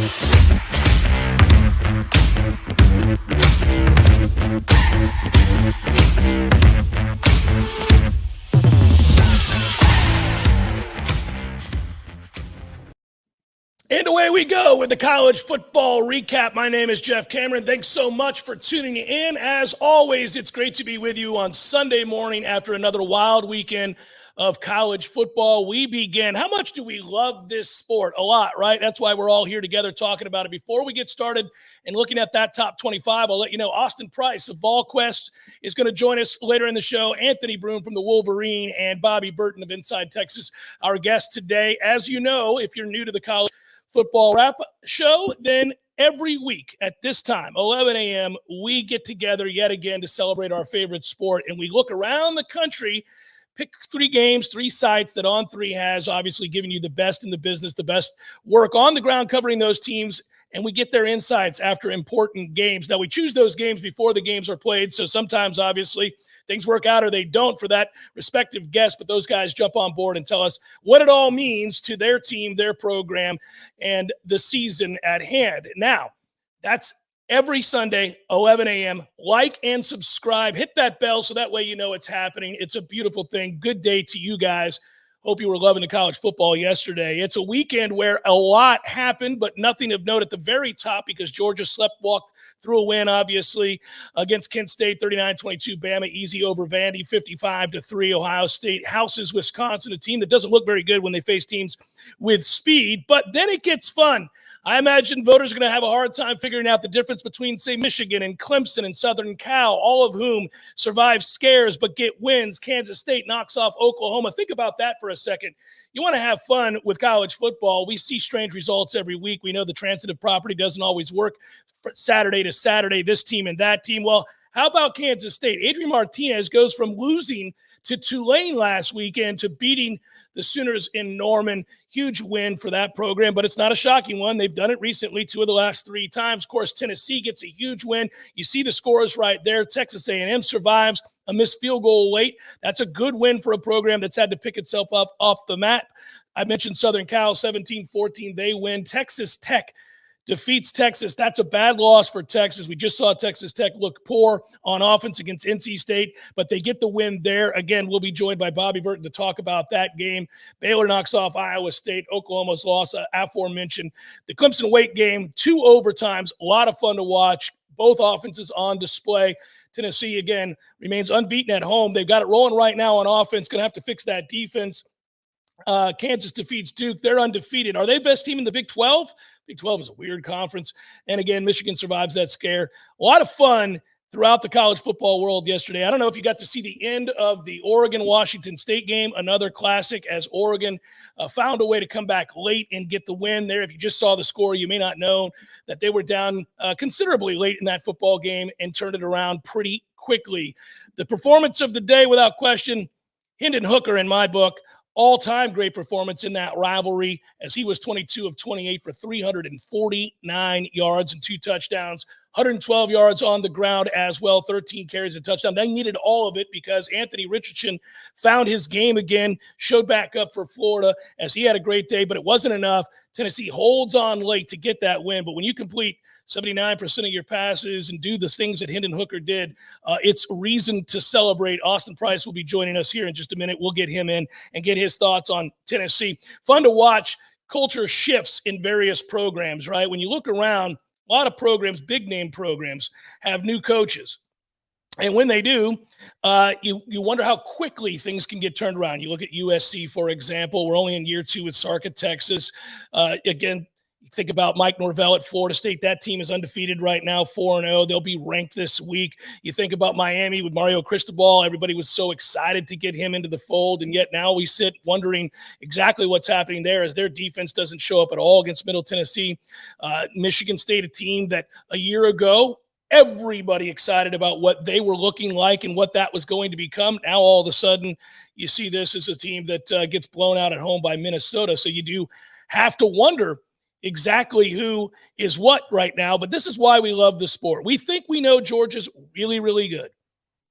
And away we go with the college football recap. My name is Jeff Cameron. Thanks so much for tuning in. As always, it's great to be with you on Sunday morning after another wild weekend of college football. We begin. How much do we love this sport? A lot, right? That's why we're all here together talking about it. Before we get started and looking at that top 25, I'll let you know Austin Price of VolQuest is going to join us later in the show. Anthony Broome from the Wolverine and Bobby Burton of Inside Texas, our guest today. As you know, if you're new to the college football wrap show, then every week at this time, 11 a.m., we get together yet again to celebrate our favorite sport, and we look around the country, pick 3 games, 3 sites that On3 has, obviously giving you the best in the business, the best work on the ground covering those teams, and we get their insights after important games. Now, we choose those games before the games are played, so sometimes, obviously, things work out or they don't for that respective guest, but those guys jump on board and tell us what it all means to their team, their program, and the season at hand. Now, that's every Sunday, 11 a.m. Like and subscribe. Hit that bell so that way you know it's happening. It's a beautiful thing. Good day to you guys. Hope you were loving the college football yesterday. It's a weekend where a lot happened, but nothing of note at the very top because Georgia walked through a win, obviously, against Kent State, 39-22. Bama, easy over Vandy, 55-3. Ohio State houses Wisconsin, a team that doesn't look very good when they face teams with speed. But then it gets fun. I imagine voters are going to have a hard time figuring out the difference between, say, Michigan and Clemson and Southern Cal, all of whom survive scares but get wins. Kansas State knocks off Oklahoma. Think about that for a second. You want to have fun with college football. We see strange results every week. We know the transitive property doesn't always work from Saturday to Saturday, this team and that team. Well, how about Kansas State? Adrian Martinez goes from losing to Tulane last weekend to beating the Sooners in Norman. Huge win for that program, but it's not a shocking one. They've done it recently 2 of the last 3 times. Of course, Tennessee gets a huge win. You see the scores right there. Texas A&M survives a missed field goal late. That's a good win for a program that's had to pick itself up off the map. I mentioned Southern Cal, 17-14. They win. Texas Tech defeats Texas. That's a bad loss for Texas. We just saw Texas Tech look poor on offense against NC State, but they get the win there. Again, we'll be joined by Bobby Burton to talk about that game. Baylor knocks off Iowa State. Oklahoma's loss, aforementioned. The Clemson-Wake game, 2 overtimes. A lot of fun to watch. Both offenses on display. Tennessee, again, remains unbeaten at home. They've got it rolling right now on offense. Going to have to fix that defense. Kansas defeats Duke. They're undefeated. Are they the best team in the Big 12? Big 12 is a weird conference. And again, Michigan survives that scare. A lot of fun throughout the college football world yesterday. I don't know if you got to see the end of the Oregon-Washington State game, another classic as Oregon found a way to come back late and get the win there. If you just saw the score, you may not know that they were down considerably late in that football game and turned it around pretty quickly. The performance of the day, without question, Hendon Hooker in my book. All-time great performance in that rivalry as he was 22 of 28 for 349 yards and 2 touchdowns, 112 yards on the ground as well, 13 carries and a touchdown. They needed all of it because Anthony Richardson found his game again, showed back up for Florida as he had a great day, but it wasn't enough. Tennessee holds on late to get that win, but when you complete 79% of your passes and do the things that Hendon Hooker did, it's reason to celebrate. Austin Price will be joining us here in just a minute. We'll get him in and get his thoughts on Tennessee. Fun to watch culture shifts in various programs, right? When you look around, a lot of programs, big name programs, have new coaches. And when they do, you wonder how quickly things can get turned around. You look at USC, for example. We're only in year 2 with Sark at Texas. Again, you think about Mike Norvell at Florida State. That team is undefeated right now, 4-0. They'll be ranked this week. You think about Miami with Mario Cristobal. Everybody was so excited to get him into the fold, and yet now we sit wondering exactly what's happening there as their defense doesn't show up at all against Middle Tennessee. Michigan State, a team that a year ago, everybody excited about what they were looking like and what that was going to become. Now, all of a sudden, you see this as a team that gets blown out at home by Minnesota. So you do have to wonder exactly who is what right now. But this is why we love the sport. We think we know Georgia's really, really good.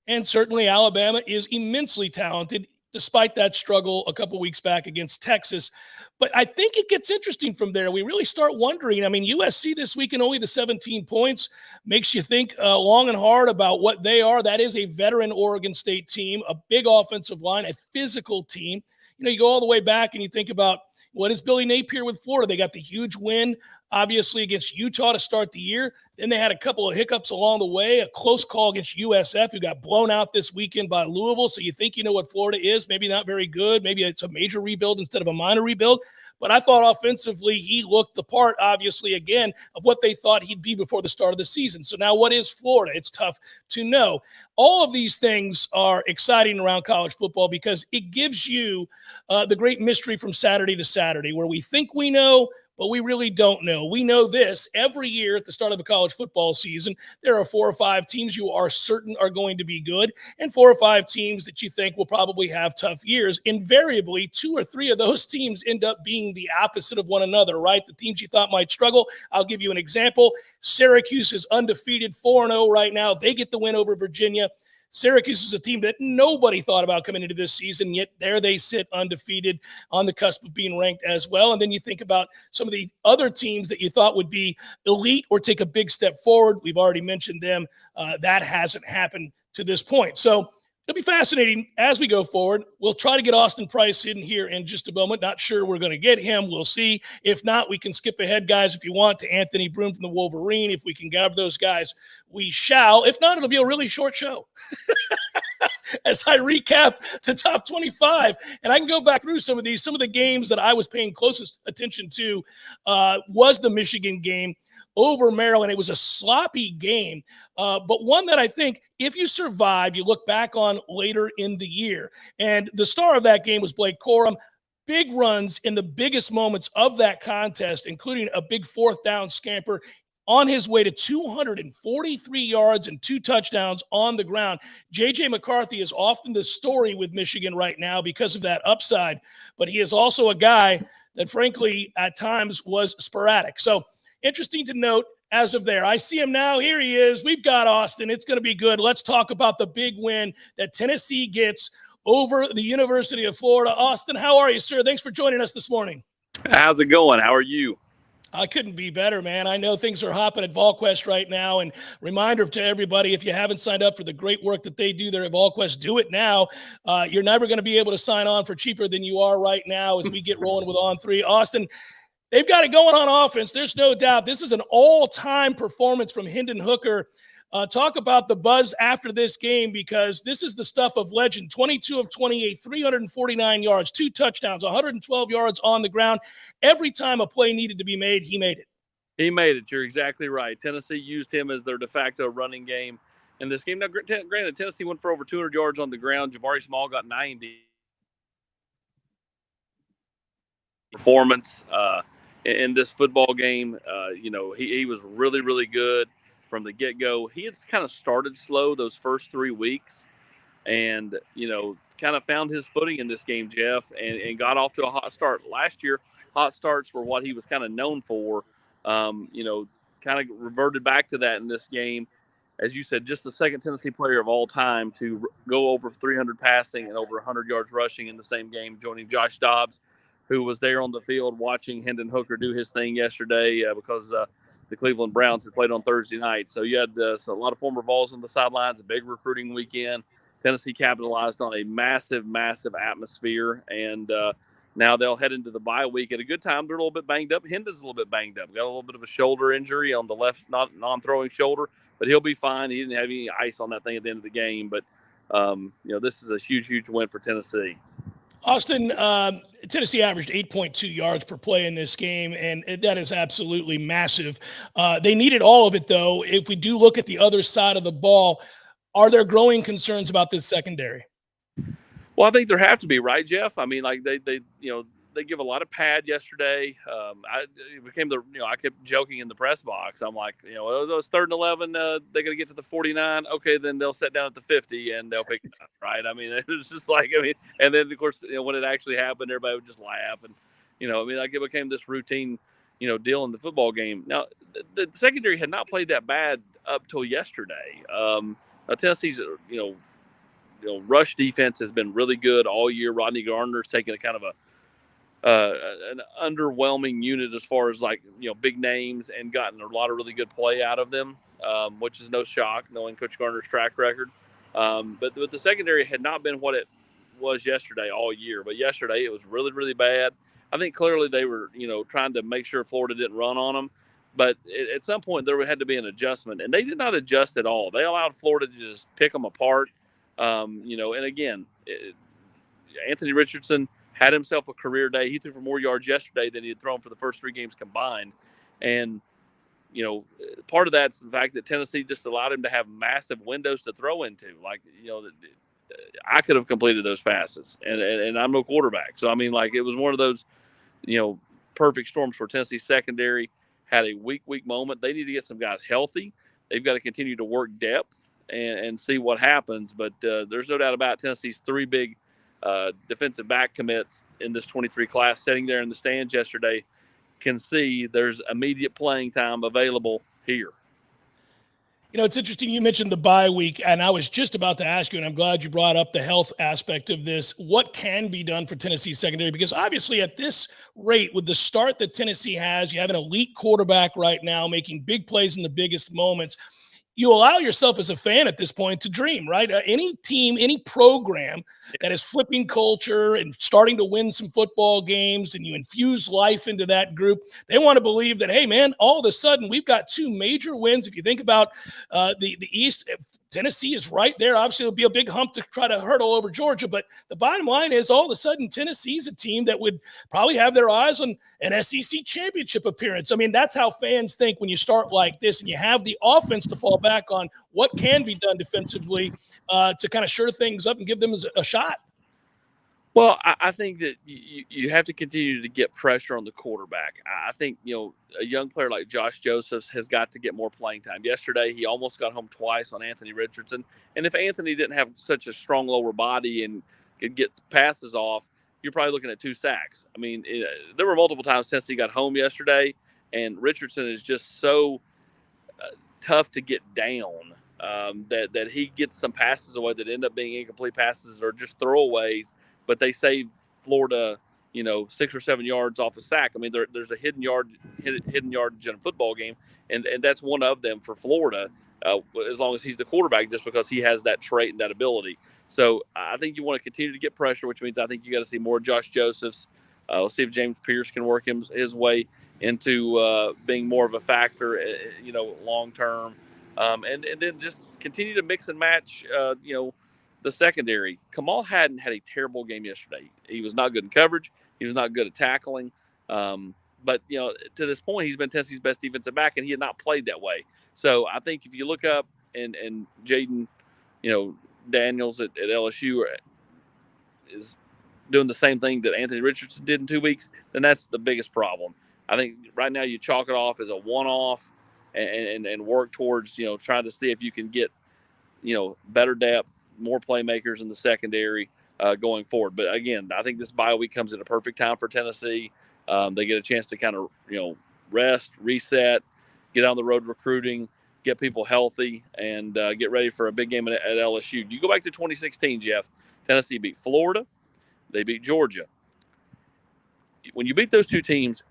And certainly Alabama is immensely talented. despite that struggle a couple weeks back against Texas. But I think it gets interesting from there. We really start wondering. I mean, USC this weekend, only the 17 points, makes you think long and hard about what they are. That is a veteran Oregon State team, a big offensive line, a physical team. You go all the way back and you think about what is Billy Napier with Florida. They got the huge win, obviously, against Utah to start the year. Then they had a couple of hiccups along the way, a close call against USF, who got blown out this weekend by Louisville. So you think you know what Florida is. Maybe not very good. Maybe it's a major rebuild instead of a minor rebuild. But I thought offensively he looked the part, obviously, again, of what they thought he'd be before the start of the season. So now what is Florida? It's tough to know. All of these things are exciting around college football because it gives you the great mystery from Saturday to Saturday, where we think we know, but we really don't know. We know this: every year at the start of the college football season, there are 4 or 5 teams you are certain are going to be good, and 4 or 5 teams that you think will probably have tough years. Invariably, 2 or 3 of those teams end up being the opposite of one another, right? The teams you thought might struggle. I'll give you an example. Syracuse is undefeated, 4-0 right now. They get the win over Virginia. Syracuse is a team that nobody thought about coming into this season, yet there they sit undefeated on the cusp of being ranked as well. And then you think about some of the other teams that you thought would be elite or take a big step forward. We've already mentioned them. That hasn't happened to this point. So it'll be fascinating as we go forward. We'll try to get Austin Price in here in just a moment. Not sure we're going to get him. We'll see. If not, we can skip ahead, guys, if you want, to Anthony Broome from the Wolverine. If we can grab those guys, we shall. If not, it'll be a really short show as I recap the top 25. And I can go back through some of these. Some of the games that I was paying closest attention to was the Michigan game over Maryland. It was a sloppy game, but one that I think if you survive, you look back on later in the year. And the star of that game was Blake Corum. Big runs in the biggest moments of that contest, including a big 4th down scamper on his way to 243 yards and 2 touchdowns on the ground. J.J. McCarthy is often the story with Michigan right now because of that upside, but he is also a guy that, frankly, at times was sporadic. So interesting to note as of there. I see him now. Here he is. We've got Austin. It's going to be good. Let's talk about the big win that Tennessee gets over the University of Florida. Austin, how are you, sir? Thanks for joining us this morning. How's it going? How are you? I couldn't be better, man. I know things are hopping at VolQuest right now. And reminder to everybody, if you haven't signed up for the great work that they do there at VolQuest, do it now. You're never going to be able to sign on for cheaper than you are right now as we get rolling with On3. Austin, they've got it going on offense. There's no doubt. This is an all-time performance from Hendon Hooker. Talk about the buzz after this game, because this is the stuff of legend. 22 of 28, 349 yards, 2 touchdowns, 112 yards on the ground. Every time a play needed to be made, he made it. He made it. You're exactly right. Tennessee used him as their de facto running game in this game. Now, granted, Tennessee went for over 200 yards on the ground. Jabari Small got 90. Performance in this football game, he was really, really good from the get-go. He had kind of started slow those first 3 weeks and, kind of found his footing in this game, Jeff, and got off to a hot start. Last year, hot starts were what he was kind of known for. Kind of reverted back to that in this game. As you said, just the second Tennessee player of all time to go over 300 passing and over 100 yards rushing in the same game, joining Josh Dobbs, who was there on the field watching Hendon Hooker do his thing yesterday because the Cleveland Browns had played on Thursday night. So you had a lot of former Vols on the sidelines, a big recruiting weekend. Tennessee capitalized on a massive, massive atmosphere, and now they'll head into the bye week at a good time. They're a little bit banged up. Hendon's a little bit banged up. Got a little bit of a shoulder injury on the left non-throwing shoulder, but he'll be fine. He didn't have any ice on that thing at the end of the game, but this is a huge, huge win for Tennessee. Austin, Tennessee averaged 8.2 yards per play in this game, and that is absolutely massive. They needed all of it, though. If we do look at the other side of the ball, are there growing concerns about this secondary? Well, I think there have to be, right, Jeff? I mean, like they give a lot of pad yesterday. I kept joking in the press box. I'm like, it was 3rd and 11. They're going to get to the 49. Okay, then they'll set down at the 50 and they'll pick it up, right? I mean, it was just like, and then of course, when it actually happened, everybody would just laugh. And, it became this routine, deal in the football game. Now, the secondary had not played that bad up till yesterday. Tennessee's, rush defense has been really good all year. Rodney Gardner's taken a kind of an underwhelming unit as far as big names and gotten a lot of really good play out of them, which is no shock knowing Coach Gardner's track record. But the secondary had not been what it was yesterday all year. But yesterday it was really, really bad. I think clearly they were, trying to make sure Florida didn't run on them. But at some point there had to be an adjustment, and they did not adjust at all. They allowed Florida to just pick them apart. And again, Anthony Richardson had himself a career day. He threw for more yards yesterday than he had thrown for the first 3 games combined. And, part of that's the fact that Tennessee just allowed him to have massive windows to throw into. I could have completed those passes, and I'm no quarterback. So, it was one of those, perfect storms for Tennessee secondary. Had a weak moment. They need to get some guys healthy. They've got to continue to work depth and see what happens. But there's no doubt about Tennessee's 3 big defensive back commits in this 23 class sitting there in the stands yesterday can see there's immediate playing time available here. It's interesting you mentioned the bye week, and I was just about to ask you, and I'm glad you brought up the health aspect of this. What can be done for Tennessee secondary? Because obviously at this rate, with the start that Tennessee has, you have an elite quarterback right now making big plays in the biggest moments. You allow yourself as a fan at this point to dream, right? Any team, any program that is flipping culture and starting to win some football games, and you infuse life into that group, they want to believe that, hey, man, all of a sudden we've got 2 major wins. If you think about the East, Tennessee is right there. Obviously, it'll be a big hump to try to hurdle over Georgia. But the bottom line is all of a sudden Tennessee's a team that would probably have their eyes on an SEC championship appearance. That's how fans think when you start like this and you have the offense to fall back on what can be done defensively to kind of shore things up and give them a shot. Well, I think that you have to continue to get pressure on the quarterback. I think, a young player like Josh Josephs has got to get more playing time. Yesterday, he almost got home twice on Anthony Richardson. And if Anthony didn't have such a strong lower body and could get passes off, you're probably looking at 2 sacks. There were multiple times Tennessee got home yesterday, and Richardson is just so tough to get down that he gets some passes away that end up being incomplete passes or just throwaways. But they save Florida, 6 or 7 yards off a sack. There's a hidden yardage in a football game, and that's one of them for Florida, as long as he's the quarterback, just because he has that trait and that ability. So I think you want to continue to get pressure, which means I think you got to see more Josh Josephs. Let's see if James Pierce can work his way into being more of a factor, long term, and then just continue to mix and match, the secondary. Kamal hadn't had a terrible game yesterday. He was not good in coverage. He was not good at tackling. But, to this point, he's been Tennessee's best defensive back, and he had not played that way. So I think if you look up and Jaden, Daniels at LSU is doing the same thing that Anthony Richardson did in 2 weeks, then that's the biggest problem. I think right now you chalk it off as a one-off and work towards, trying to see if you can get, better depth, more playmakers in the secondary going forward. But again, I think this bye week comes at a perfect time for Tennessee. They get a chance to kind of, rest, reset, get on the road recruiting, get people healthy, and get ready for a big game at LSU. You go back to 2016, Jeff. Tennessee beat Florida. They beat Georgia. When you beat those 2 teams,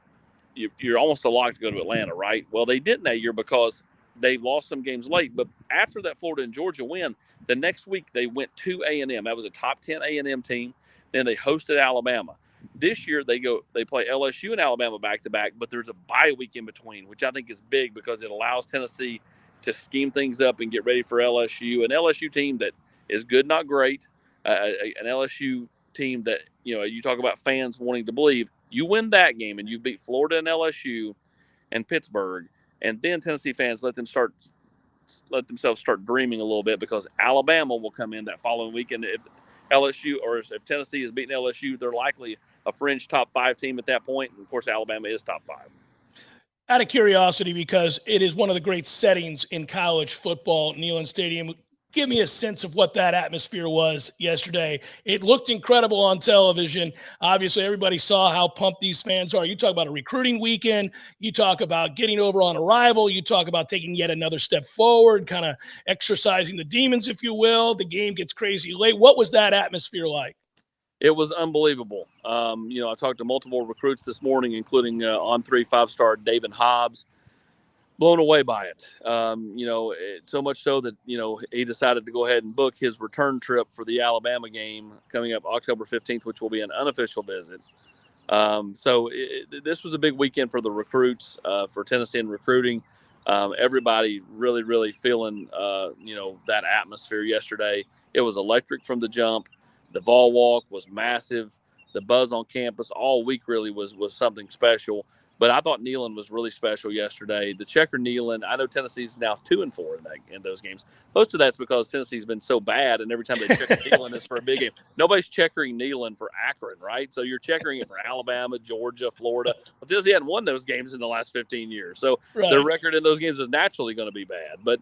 you're almost a lock to go to Atlanta, right? Well, they didn't that year because they lost some games late. But after that Florida and Georgia win, the next week they went to A&M. That was a top 10 A&M team. Then they hosted Alabama. This year they play LSU and Alabama back-to-back, but there's a bye week in between, which I think is big because it allows Tennessee to scheme things up and get ready for LSU. An LSU team that is good, not great. An LSU team that, you talk about fans wanting to believe. You win that game and you beat Florida and LSU and Pittsburgh, and then Tennessee fans let themselves start dreaming a little bit because Alabama will come in that following week. And if LSU or if Tennessee is beating LSU, they're likely a fringe top 5 team at that point. And of course, Alabama is top 5. Out of curiosity, because it is one of the great settings in college football, Neyland Stadium, Give me a sense of what that atmosphere was yesterday. It looked incredible on television. Obviously, everybody saw how pumped these fans are. You talk about a recruiting weekend. You talk about getting over on a rival. You talk about taking yet another step forward, kind of exercising the demons, if you will. The game gets crazy late. What was that atmosphere like? It was unbelievable. I talked to multiple recruits this morning, including On3 5-star David Hobbs. Blown away by it. So much so that, he decided to go ahead and book his return trip for the Alabama game coming up October 15th, which will be an unofficial visit. This was a big weekend for the recruits, for Tennessee in recruiting. Everybody really, really feeling, that atmosphere yesterday. It was electric from the jump. The Vol Walk was massive. The buzz on campus all week really was something special. But I thought kneeling was really special yesterday. The checker kneeling, I know Tennessee's now 2-4 in those games. Most of that's because Tennessee's been so bad, and every time they check kneeling is for a big game. Nobody's checkering kneeling for Akron, right? So you're checkering it for Alabama, Georgia, Florida. Well, Tennessee hadn't won those games in the last 15 years. So Their record in those games is naturally going to be bad. But,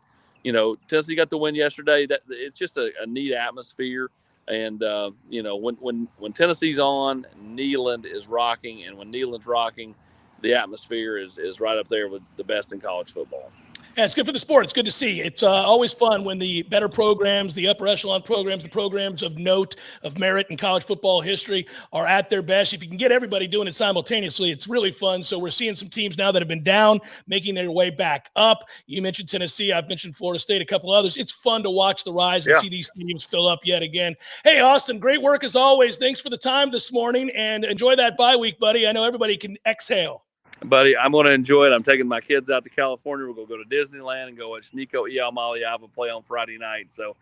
Tennessee got the win yesterday. It's just a neat atmosphere. And, when Tennessee's on, Neyland is rocking. And when Neyland's rocking, the atmosphere is right up there with the best in college football. Yeah, it's good for the sport. It's good to see. It's always fun when the better programs, the upper echelon programs, the programs of note, of merit in college football history are at their best. If you can get everybody doing it simultaneously, it's really fun. So we're seeing some teams now that have been down, making their way back up. You mentioned Tennessee. I've mentioned Florida State, a couple others. It's fun to watch the rise and see these teams fill up yet again. Hey, Austin, great work as always. Thanks for the time this morning, and enjoy that bye week, buddy. I know everybody can exhale. Buddy, I'm going to enjoy it. I'm taking my kids out to California. We're going to go to Disneyland and go watch Nico Iamaleava play on Friday night. So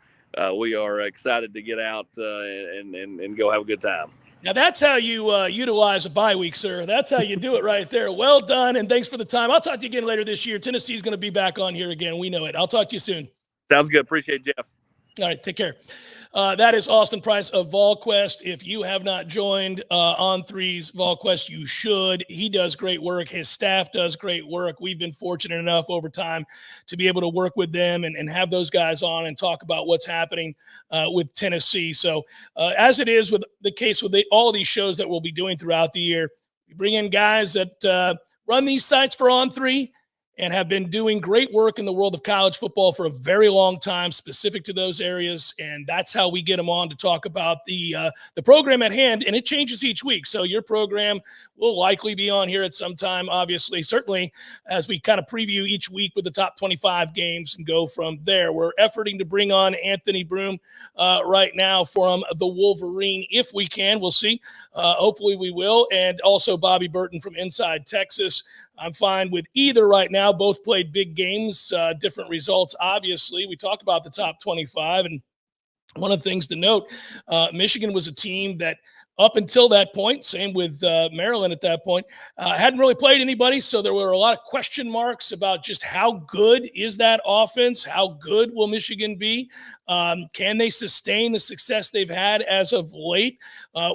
we are excited to get out and go have a good time. Now, that's how you utilize a bye week, sir. That's how you do it right there. Well done, and thanks for the time. I'll talk to you again later this year. Tennessee's going to be back on here again. We know it. I'll talk to you soon. Sounds good. Appreciate it, Jeff. All right, take care. That is Austin Price of VolQuest. If you have not joined On3's VolQuest, you should. He does great work. His staff does great work. We've been fortunate enough over time to be able to work with them and have those guys on and talk about what's happening with Tennessee. So as it is with the case with all of these shows that we'll be doing throughout the year, we bring in guys that run these sites for On3 and have been doing great work in the world of college football for a very long time, specific to those areas. And that's how we get them on to talk about the program at hand. And it changes each week. So your program will likely be on here at some time, obviously, certainly as we kind of preview each week with the top 25 games and go from there. We're efforting to bring on Anthony Broome right now from the Wolverine, if we can. We'll see. Hopefully we will. And also Bobby Burton from Inside Texas. I'm fine with either right now. Both played big games, different results. Obviously, we talked about the top 25, and one of the things to note, Michigan was a team that up until that point, same with Maryland at that point, hadn't really played anybody. So there were a lot of question marks about just how good is that offense? How good will Michigan be? Can they sustain the success they've had as of late?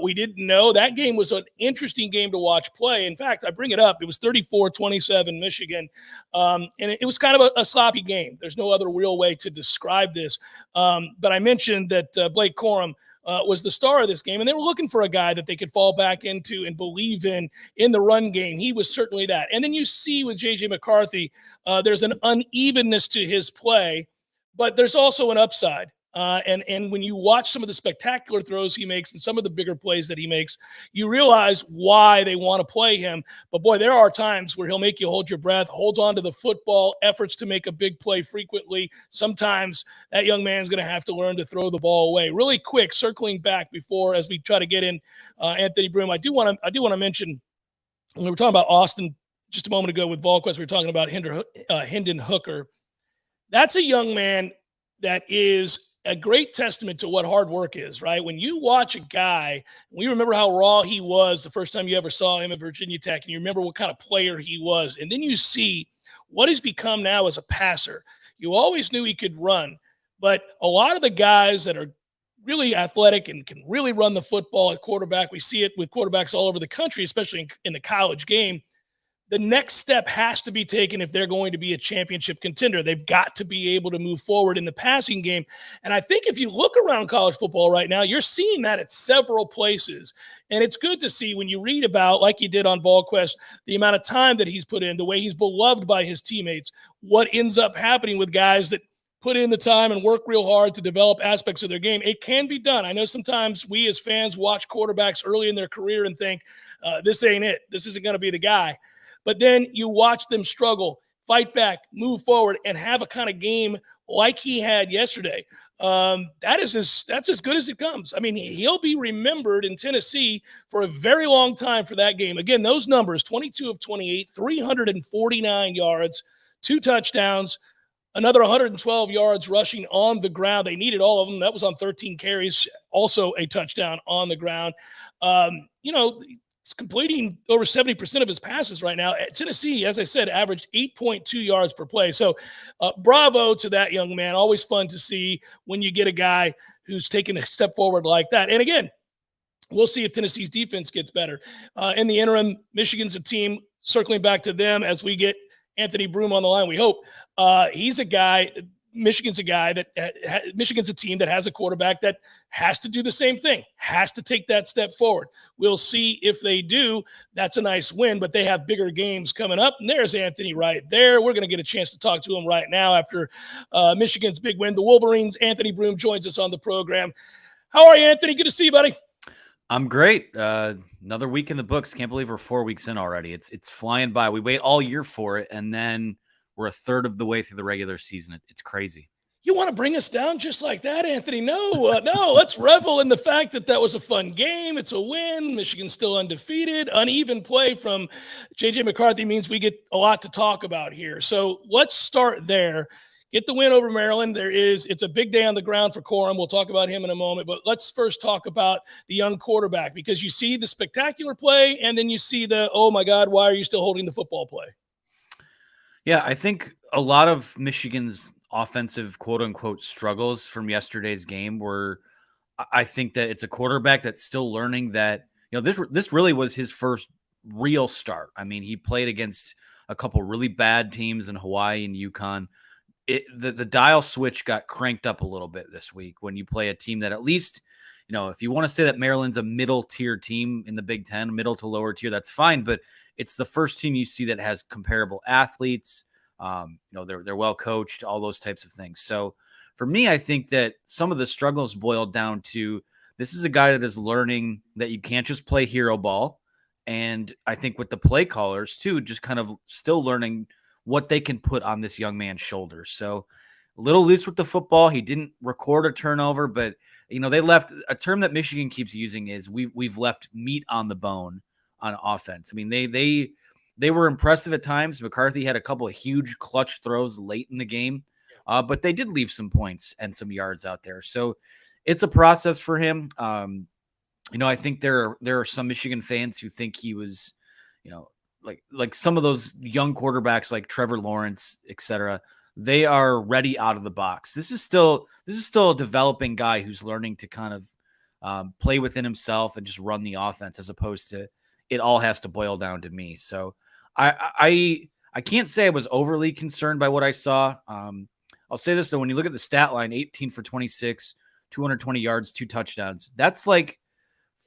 We didn't know. That game was an interesting game to watch play. In fact, I bring it up. It was 34-27 Michigan. And it was kind of a sloppy game. There's no other real way to describe this. But I mentioned that Blake Corum was the star of this game, and they were looking for a guy that they could fall back into and believe in the run game. He was certainly that. And then you see with J.J. McCarthy, there's an unevenness to his play, but there's also an upside. And when you watch some of the spectacular throws he makes and some of the bigger plays that he makes, you realize why they want to play him. But boy, there are times where he'll make you hold your breath, holds on to the football, efforts to make a big play frequently. Sometimes that young man's going to have to learn to throw the ball away. Really quick, circling back before as we try to get in Anthony Broome, I do want to mention, when we were talking about Austin just a moment ago with VolQuest, we were talking about Hendon Hooker. That's a young man that is a great testament to what hard work is, right? When you watch a guy, we remember how raw he was the first time you ever saw him at Virginia Tech, and you remember what kind of player he was, and then you see what he's become now as a passer. You always knew he could run, but a lot of the guys that are really athletic and can really run the football at quarterback, we see it with quarterbacks all over the country, especially in the college game, the next step has to be taken if they're going to be a championship contender. They've got to be able to move forward in the passing game. And I think if you look around college football right now, you're seeing that at several places. And it's good to see when you read about, like you did on VolQuest, the amount of time that he's put in, the way he's beloved by his teammates, what ends up happening with guys that put in the time and work real hard to develop aspects of their game. It can be done. I know sometimes we as fans watch quarterbacks early in their career and think, this ain't it. This isn't going to be the guy. But then you watch them struggle, fight back, move forward, and have a kind of game like he had yesterday. That's as good as it comes. I mean, he'll be remembered in Tennessee for a very long time for that game. Again, those numbers, 22 of 28, 349 yards, 2 touchdowns, another 112 yards rushing on the ground. They needed all of them. That was on 13 carries, also a touchdown on the ground. He's completing over 70% of his passes right now. At Tennessee, as I said, averaged 8.2 yards per play. So bravo to that young man. Always fun to see when you get a guy who's taking a step forward like that. And again, we'll see if Tennessee's defense gets better. In the interim, Michigan's a team, circling back to them as we get Anthony Broome on the line, we hope. He's a guy – Michigan's a team that has a quarterback that has to do the same thing, has to take that step forward. We'll see if they do. That's a nice win, but they have bigger games coming up. And there's Anthony right there. We're going to get a chance to talk to him right now after Michigan's big win. The Wolverines, Anthony Broome joins us on the program. How are you, Anthony? Good to see you, buddy. I'm great. Another week in the books. Can't believe we're 4 weeks in already. It's flying by. We wait all year for it, and then we're a third of the way through the regular season. It's crazy. You want to bring us down just like that, Anthony? No, let's revel in the fact that was a fun game. It's a win. Michigan's still undefeated. Uneven play from J.J. McCarthy means we get a lot to talk about here. So let's start there. Get the win over Maryland. It's a big day on the ground for Corum. We'll talk about him in a moment, but let's first talk about the young quarterback, because you see the spectacular play and then you see the, oh my God, why are you still holding the football play? Yeah, I think a lot of Michigan's offensive quote-unquote struggles from yesterday's game were, I think that it's a quarterback that's still learning that, this really was his first real start. I mean, he played against a couple really bad teams in Hawaii and UConn. The dial switch got cranked up a little bit this week when you play a team that at least, if you want to say that Maryland's a middle-tier team in the Big Ten, middle to lower tier, that's fine, but it's the first team you see that has comparable athletes. They're well coached, all those types of things. So for me, I think that some of the struggles boiled down to this is a guy that is learning that you can't just play hero ball. And I think with the play callers too, just kind of still learning what they can put on this young man's shoulders. So a little loose with the football. He didn't record a turnover, but they left a term that Michigan keeps using is we've left meat on the bone on offense. I mean, they were impressive at times. McCarthy had a couple of huge clutch throws late in the game, but they did leave some points and some yards out there. So it's a process for him. I think there are some Michigan fans who think he was, like some of those young quarterbacks like Trevor Lawrence, et cetera. They are ready out of the box. This is still a developing guy who's learning to kind of play within himself and just run the offense, as opposed to it all has to boil down to me. So I can't say I was overly concerned by what I saw. I'll say this though, when you look at the stat line, 18 for 26, 220 yards, 2 touchdowns. That's like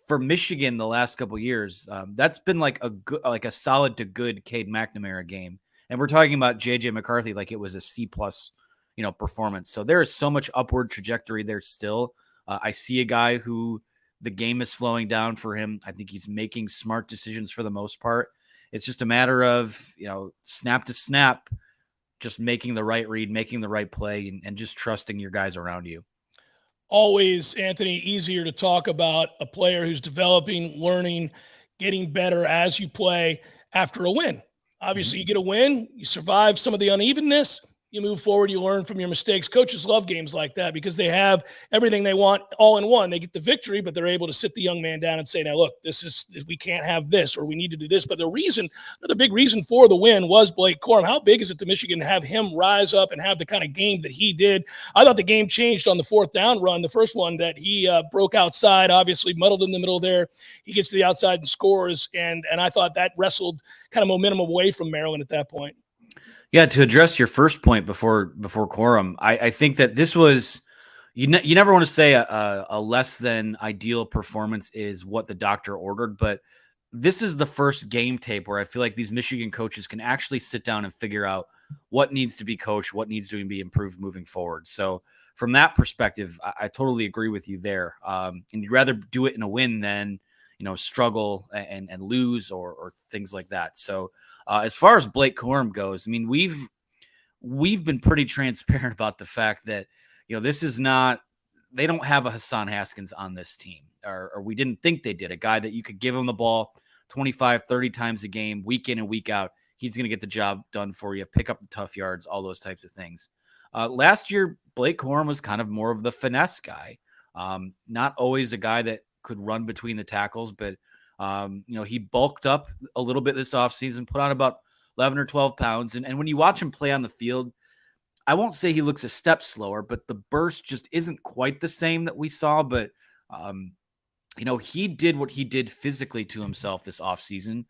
for Michigan the last couple of years. That's been like a solid to good Cade McNamara game. And we're talking about J.J. McCarthy like it was a C+, performance. So there is so much upward trajectory there still. I see a guy who the game is slowing down for him. I think he's making smart decisions for the most part. It's just a matter of, snap to snap, just making the right read, making the right play, and just trusting your guys around you. Always, Anthony, easier to talk about a player who's developing, learning, getting better as you play after a win. Obviously, you get a win, you survive some of the unevenness, you move forward, you learn from your mistakes. Coaches love games like that because they have everything they want all in one. They get the victory, but they're able to sit the young man down and say, now look, we can't have this, or we need to do this. But another big reason for the win was Blake Corum. How big is it to Michigan to have him rise up and have the kind of game that he did? I thought the game changed on the 4th down run, the first one that he broke outside, obviously muddled in the middle there. He gets to the outside and scores, and I thought that wrestled kind of momentum away from Maryland at that point. Yeah, to address your first point before Corum, I think that this was you never want to say a less than ideal performance is what the doctor ordered, but this is the first game tape where I feel like these Michigan coaches can actually sit down and figure out what needs to be coached, what needs to be improved moving forward. So from that perspective, I totally agree with you there. And you'd rather do it in a win than struggle and lose or things like that. So. As far as Blake Corum goes, I mean, we've been pretty transparent about the fact that, this is not, they don't have a Hassan Haskins on this team, or we didn't think they did. A guy that you could give him the ball 25, 30 times a game, week in and week out. He's going to get the job done for you, pick up the tough yards, all those types of things. Last year, Blake Corum was kind of more of the finesse guy. Not always a guy that could run between the tackles, but he bulked up a little bit this offseason, put on about 11 or 12 pounds. And when you watch him play on the field, I won't say he looks a step slower, but the burst just isn't quite the same that we saw. But, he did what he did physically to himself this offseason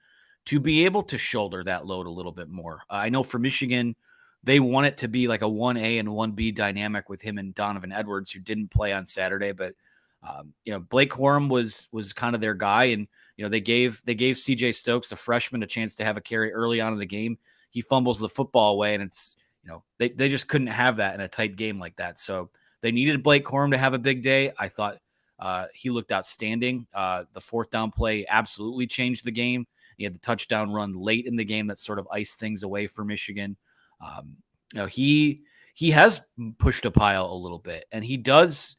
to be able to shoulder that load a little bit more. I know for Michigan, they want it to be like a 1A and 1B dynamic with him and Donovan Edwards, who didn't play on Saturday. But, Blake Corum was kind of their guy. And, they gave CJ Stokes, the freshman, a chance to have a carry early on in the game. He fumbles the football away, and it's, they just couldn't have that in a tight game like that. So they needed Blake Corum to have a big day. I thought he looked outstanding. The 4th down play absolutely changed the game. He had the touchdown run late in the game that sort of iced things away for Michigan. He has pushed a pile a little bit, and he does,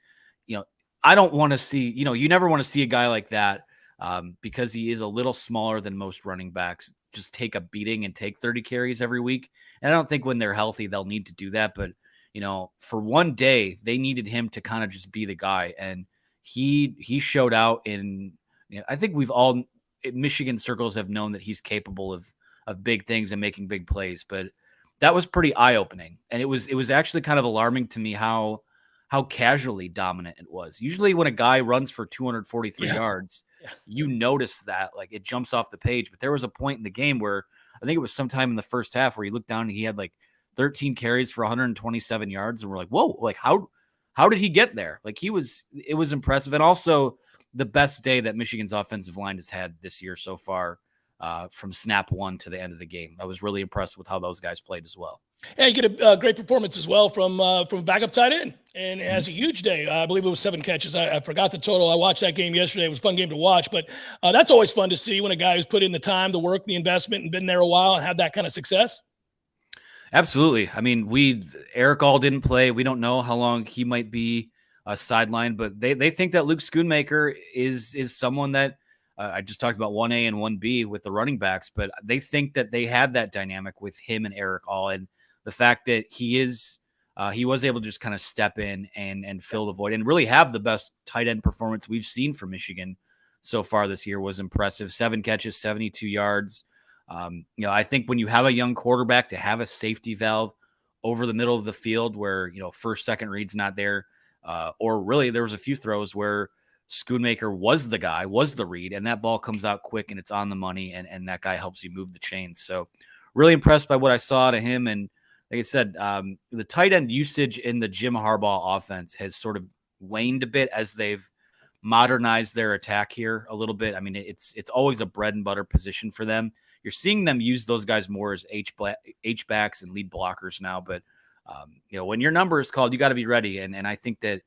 I don't want to see, you never want to see a guy like that. Because he is a little smaller than most running backs, just take a beating and take 30 carries every week. And I don't think when they're healthy, they'll need to do that. But, for one day, they needed him to kind of just be the guy. And he showed out in, I think we've all, Michigan circles have known that he's capable of big things and making big plays. But that was pretty eye-opening. And it was actually kind of alarming to me how casually dominant it was. Usually when a guy runs for 243 yards, you notice that, like, it jumps off the page. But there was a point in the game where I think it was sometime in the first half where he looked down and he had like 13 carries for 127 yards. And we're like, whoa, like how did he get there? Like it was impressive. And also the best day that Michigan's offensive line has had this year so far, from snap one to the end of the game. I was really impressed with how those guys played as well. Yeah, you get a great performance as well from a backup tight end, and it has a huge day. I believe it was 7 catches. I forgot the total. I watched that game yesterday. It was a fun game to watch, but that's always fun to see when a guy who's put in the time, the work, the investment, and been there a while and have that kind of success. Absolutely. I mean, Eric All didn't play. We don't know how long he might be sidelined, but they think that Luke Schoonmaker is someone that I just talked about 1A and 1B with the running backs, but they think that they had that dynamic with him and Eric All, and the fact that he was able to just kind of step in and fill the void and really have the best tight end performance we've seen from Michigan so far this year was impressive. 7 catches, 72 yards. I think when you have a young quarterback, to have a safety valve over the middle of the field where, first, second read's not there, or really there was a few throws where Schoonmaker was the guy, was the read, and that ball comes out quick and it's on the money, and that guy helps you move the chains. So really impressed by what I saw to him. And like I said, the tight end usage in the Jim Harbaugh offense has sort of waned a bit as they've modernized their attack here a little bit. I mean, it's always a bread and butter position for them. You're seeing them use those guys more as H-backs and lead blockers now. But, when your number is called, you got to be ready. And I think that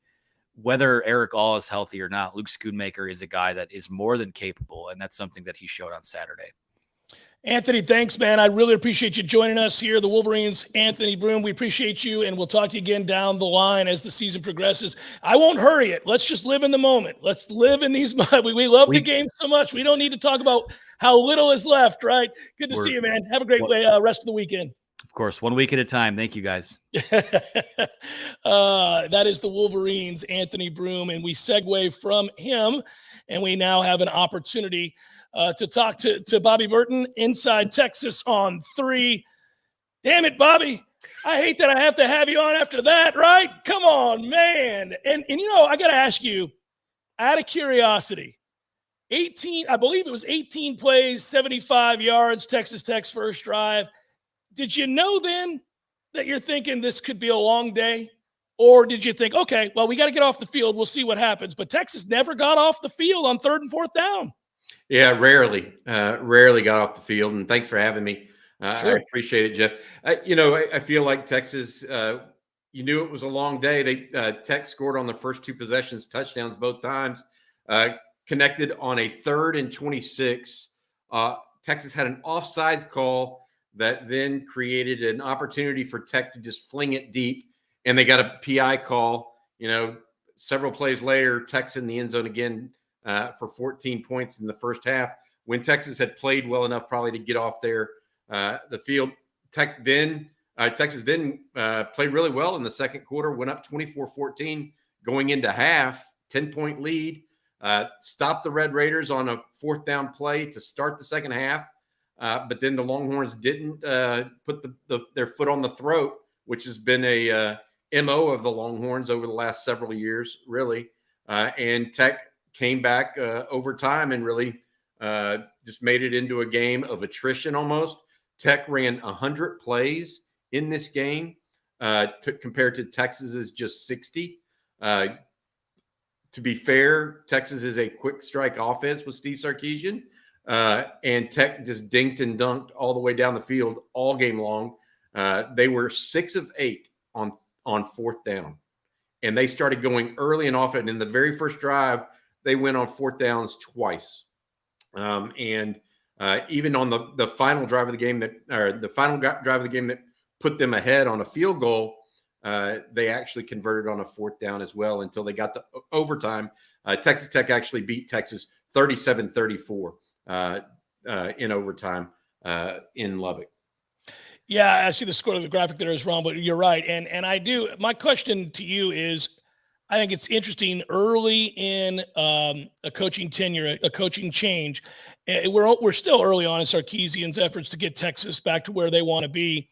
whether Eric All is healthy or not, Luke Schoonmaker is a guy that is more than capable, and that's something that he showed on Saturday. Anthony, thanks, man. I really appreciate you joining us here. The Wolverines, Anthony Broome, we appreciate you, and we'll talk to you again down the line as the season progresses. I won't hurry it. Let's just live in the moment. Let's live in these – we love the game so much. We don't need to talk about how little is left, right? Good to see you, man. Have a great rest of the weekend. Of course. 1 week at a time. Thank you, guys. That is the Wolverines, Anthony Broome, and we segue from him, and we now have an opportunity to talk to Bobby Burton, Inside Texas on 3. Damn it, Bobby. I hate that I have to have you on after that, right? Come on, man. And I got to ask you, out of curiosity, I believe it was 18 plays, 75 yards, Texas Tech's first drive. Did you know then that you're thinking this could be a long day? Or did you think, okay, well, we got to get off the field. We'll see what happens. But Texas never got off the field on 3rd and 4th down. Yeah, rarely got off the field. And thanks for having me. Sure. I appreciate it, Jeff. I feel like Texas, you knew it was a long day. Tech scored on the first 2 possessions, touchdowns both times, connected on a 3rd and 26. Texas had an offsides call that then created an opportunity for Tech to just fling it deep. And they got a PI call, several plays later, Tech's in the end zone again for 14 points in the first half when Texas had played well enough probably to get off the field. Texas then played really well in the second quarter, went up 24-14 going into half, 10-point lead, stopped the Red Raiders on a 4th down play to start the second half. But then the Longhorns didn't put their foot on the throat, which has been a MO of the Longhorns over the last several years, really. And Tech came back over time and really just made it into a game of attrition almost. Tech ran 100 plays in this game compared to Texas's just 60. To be fair, Texas is a quick strike offense with Steve Sarkisian. And Tech just dinked and dunked all the way down the field all game long. They were 6 of 8 on 4th down. And they started going early and often. In the very first drive, they went on 4th downs twice. And even on the final drive of the game that put them ahead on a field goal, they actually converted on a 4th down as well until they got to overtime. Texas Tech actually beat Texas 37-34 in overtime in Lubbock. Yeah, I see the score of the graphic there is wrong, but you're right. And I do. My question to you is, I think it's interesting early in a coaching tenure, a coaching change. We're still early on in Sarkisian's efforts to get Texas back to where they want to be.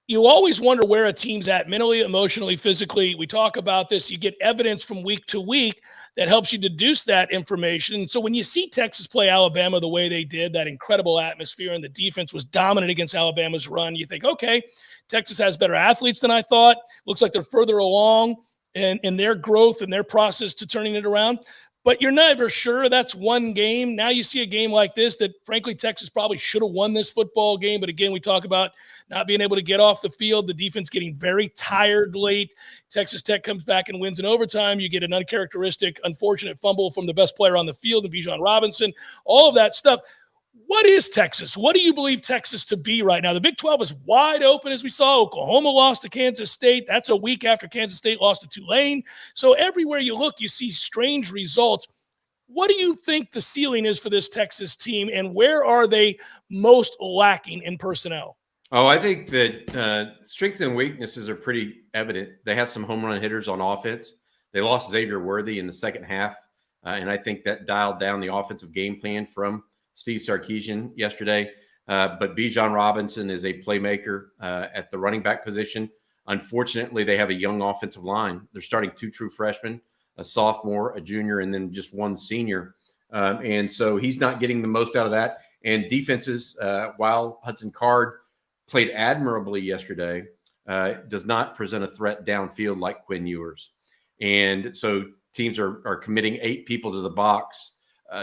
You always wonder where a team's at mentally, emotionally, physically. We talk about this. You get evidence from week to week that helps you deduce that information. So when you see Texas play Alabama the way they did, that incredible atmosphere, and the defense was dominant against Alabama's run, you think, okay, Texas has better athletes than I thought. Looks like they're further along in their growth and their process to turning it around. But you're never sure. That's one game. Now you see a game like this that, frankly, Texas probably should have won this football game. But again, we talk about not being able to get off the field, the defense getting very tired late. Texas Tech comes back and wins in overtime. You get an uncharacteristic, unfortunate fumble from the best player on the field, Bijan Robinson, all of that stuff. What is Texas? What do you believe Texas to be right now? The Big 12 is wide open, as we saw. Oklahoma lost to Kansas State. That's a week after Kansas State lost to Tulane. So everywhere you look, you see strange results. What do you think the ceiling is for this Texas team, and where are they most lacking in personnel? Oh, I think that strengths and weaknesses are pretty evident. They have some home run hitters on offense. They lost Xavier Worthy in the second half, and I think that dialed down the offensive game plan from Steve Sarkisian yesterday. But Bijan Robinson is a playmaker at the running back position. Unfortunately, they have a young offensive line. They're starting 2 true freshmen, a sophomore, a junior, and then just 1 senior. And so he's not getting the most out of that. And defenses, while Hudson Card played admirably yesterday, does not present a threat downfield like Quinn Ewers. And so teams are committing 8 people to the box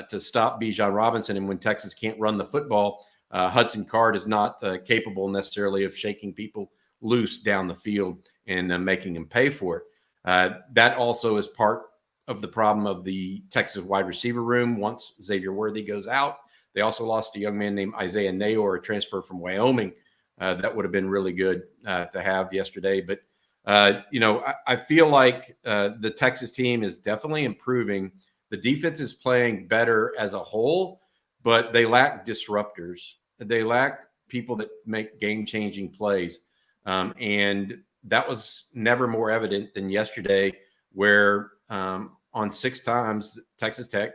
to stop Bijan Robinson. And when Texas can't run the football, Hudson Card is not capable necessarily of shaking people loose down the field and making them pay for it. That also is part of the problem of the Texas wide receiver room. Once Xavier Worthy goes out, they also lost a young man named Isaiah Nayor, a transfer from Wyoming. That would have been really good to have yesterday. But, I feel like the Texas team is definitely improving. The defense is playing better as a whole, but they lack disruptors. They lack people that make game-changing plays. And that was never more evident than yesterday, where on 6 times Texas Tech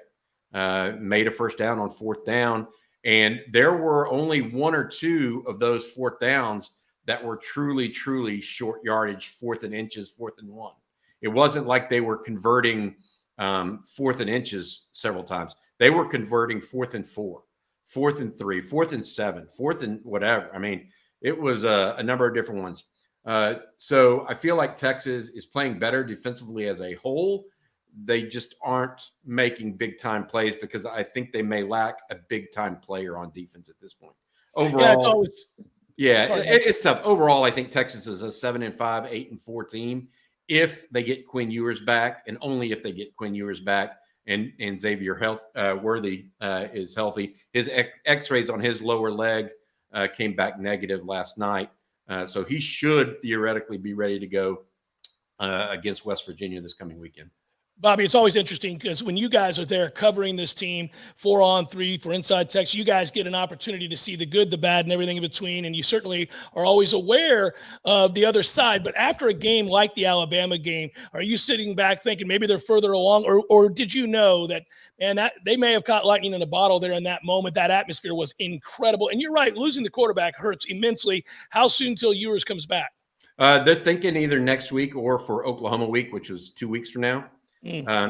made a first down on 4th down. And there were only 1 or 2 of those 4th downs that were truly, truly short yardage, 4th and inches, 4th and 1. It wasn't like they were converting 4th and inches several times. They were converting 4th and 4, 4th and 3, 4th and 7, 4th and whatever. I mean, it was a number of different ones. So I feel like Texas is playing better defensively as a whole. They just aren't making big time plays because I think they may lack a big time player on defense at this point. Overall, it's tough. Overall, I think Texas is a 7-5, 8-4 team if they get Quinn Ewers back, and only if they get Quinn Ewers back and Xavier Worthy is healthy. His X-rays on his lower leg came back negative last night. So he should theoretically be ready to go against West Virginia this coming weekend. Bobby, it's always interesting because when you guys are there covering this team 4-on-3 for Inside Texas, you guys get an opportunity to see the good, the bad, and everything in between. And you certainly are always aware of the other side. But after a game like the Alabama game, are you sitting back thinking maybe they're further along? Or did you know that, man, that they may have caught lightning in a bottle there in that moment? That atmosphere was incredible. And you're right, losing the quarterback hurts immensely. How soon till Ewers comes back? They're thinking either next week or for Oklahoma week, which is 2 weeks from now.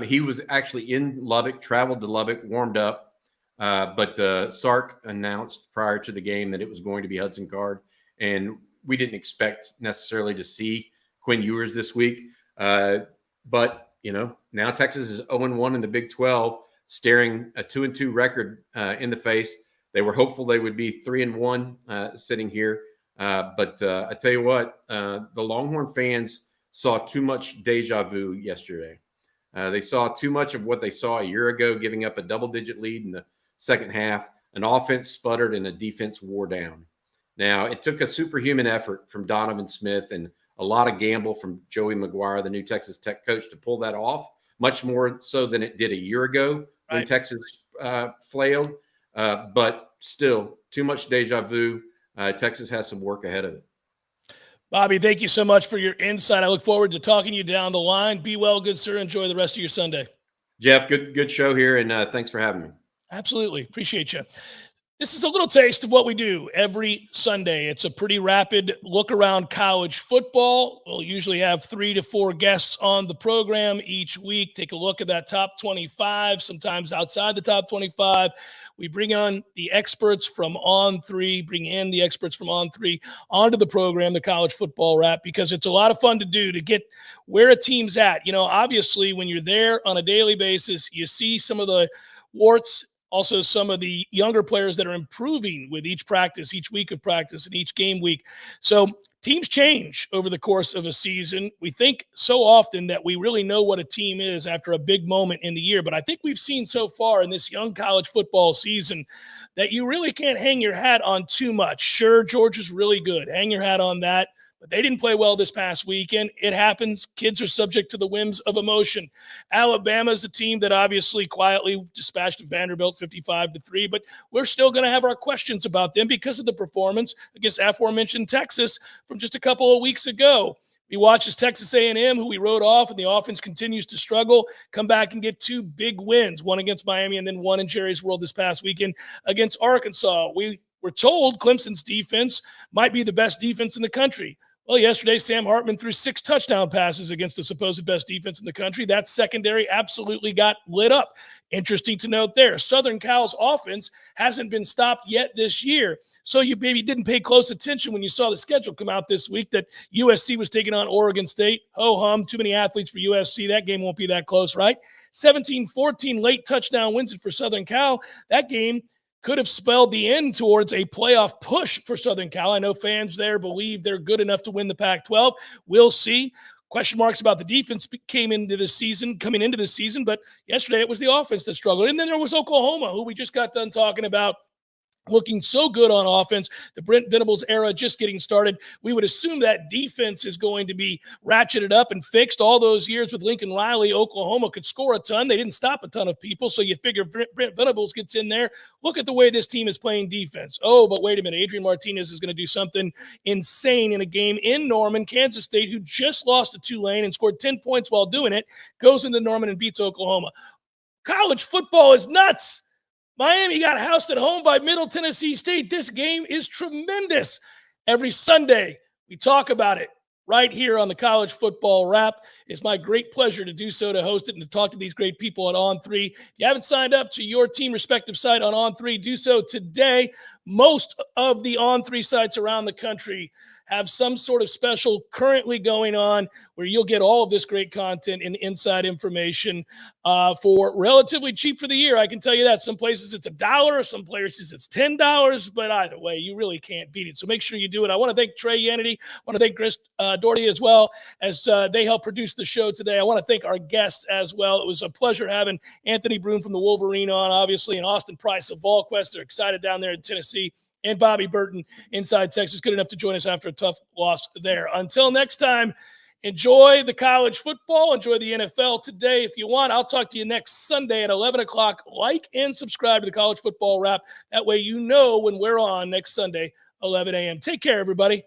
He was actually in Lubbock, traveled to Lubbock, warmed up, but Sark announced prior to the game that it was going to be Hudson Card, and we didn't expect necessarily to see Quinn Ewers this week. But, now Texas is 0-1 in the Big 12, staring a 2-2 record in the face. They were hopeful they would be 3-1 sitting here. But I tell you what, the Longhorn fans saw too much deja vu yesterday. They saw too much of what they saw a year ago, giving up a double-digit lead in the second half. An offense sputtered and a defense wore down. Now, it took a superhuman effort from Donovan Smith and a lot of gamble from Joey McGuire, the new Texas Tech coach, to pull that off, much more so than it did a year ago when Texas flailed. But still, too much deja vu. Texas has some work ahead of it. Bobby, thank you so much for your insight. I look forward to talking to you down the line. Be well, good sir. Enjoy the rest of your Sunday. Jeff, good show here, and thanks for having me. Absolutely. Appreciate you. This is a little taste of what we do every Sunday. It's a pretty rapid look around college football. We'll usually have 3 to 4 guests on the program each week. Take a look at that top 25, sometimes outside the top 25. We bring on the experts from On3, bring in the experts from On3 onto the program, the college football wrap, because it's a lot of fun to do to get where a team's at. Obviously, when you're there on a daily basis, you see some of the warts, also some of the younger players that are improving with each practice, each week of practice, and each game week. So teams change over the course of a season. We think so often that we really know what a team is after a big moment in the year. But I think we've seen so far in this young college football season that you really can't hang your hat on too much. Sure, Georgia's really good. Hang your hat on that. But they didn't play well this past weekend. It happens. Kids are subject to the whims of emotion. Alabama's a team that obviously quietly dispatched Vanderbilt 55-3, but we're still going to have our questions about them because of the performance against aforementioned Texas from just a couple of weeks ago. We watch as Texas A&M, who we wrote off, and the offense continues to struggle, come back and get 2 big wins, one against Miami and then one in Jerry's World this past weekend against Arkansas. We were told Clemson's defense might be the best defense in the country. Well, yesterday, Sam Hartman threw 6 touchdown passes against the supposed best defense in the country. That secondary absolutely got lit up. Interesting to note there. Southern Cal's offense hasn't been stopped yet this year. So you maybe didn't pay close attention when you saw the schedule come out this week that USC was taking on Oregon State. Ho-hum, too many athletes for USC. That game won't be that close, right? 17-14 late touchdown wins for Southern Cal. That game could have spelled the end towards a playoff push for Southern Cal. I know fans there believe they're good enough to win the Pac-12. We'll see. Question marks about the defense coming into the season, but yesterday it was the offense that struggled. And then there was Oklahoma, who we just got done talking about. looking so good on offense. The Brent Venables era just getting started. We would assume that defense is going to be ratcheted up and fixed. All those years with Lincoln Riley, Oklahoma could score a ton. They didn't stop a ton of people, so you figure Brent Venables gets in there. Look at the way this team is playing defense. Oh, but wait a minute. Adrian Martinez is going to do something insane in a game in Norman, Kansas State, who just lost to Tulane and scored 10 points while doing it, goes into Norman and beats Oklahoma. College football is nuts. Miami got housed at home by Middle Tennessee State. This game is tremendous. Every Sunday, we talk about it right here on the College Football Wrap. It's my great pleasure to do so, to host it and to talk to these great people at On3. If you haven't signed up to your team respective site on On3, do so today. Most of the On3 sites around the country have some sort of special currently going on where you'll get all of this great content and inside information for relatively cheap for the year. I can tell you that. Some places it's $1, some places it's $10, but either way, you really can't beat it. So make sure you do it. I want to thank Trey Yannity. I want to thank Chris Doherty as well, as they helped produce the show today. I want to thank our guests as well. It was a pleasure having Anthony Broome from the Wolverine on, obviously, and Austin Price of VolQuest. They're excited down there in Tennessee. And Bobby Burton inside Texas, good enough to join us after a tough loss there. Until next time, enjoy the college football, enjoy the NFL today. If you want, I'll talk to you next Sunday at 11 o'clock. Like and subscribe to the College Football Wrap. That way you know when we're on next Sunday, 11 a.m. Take care, everybody.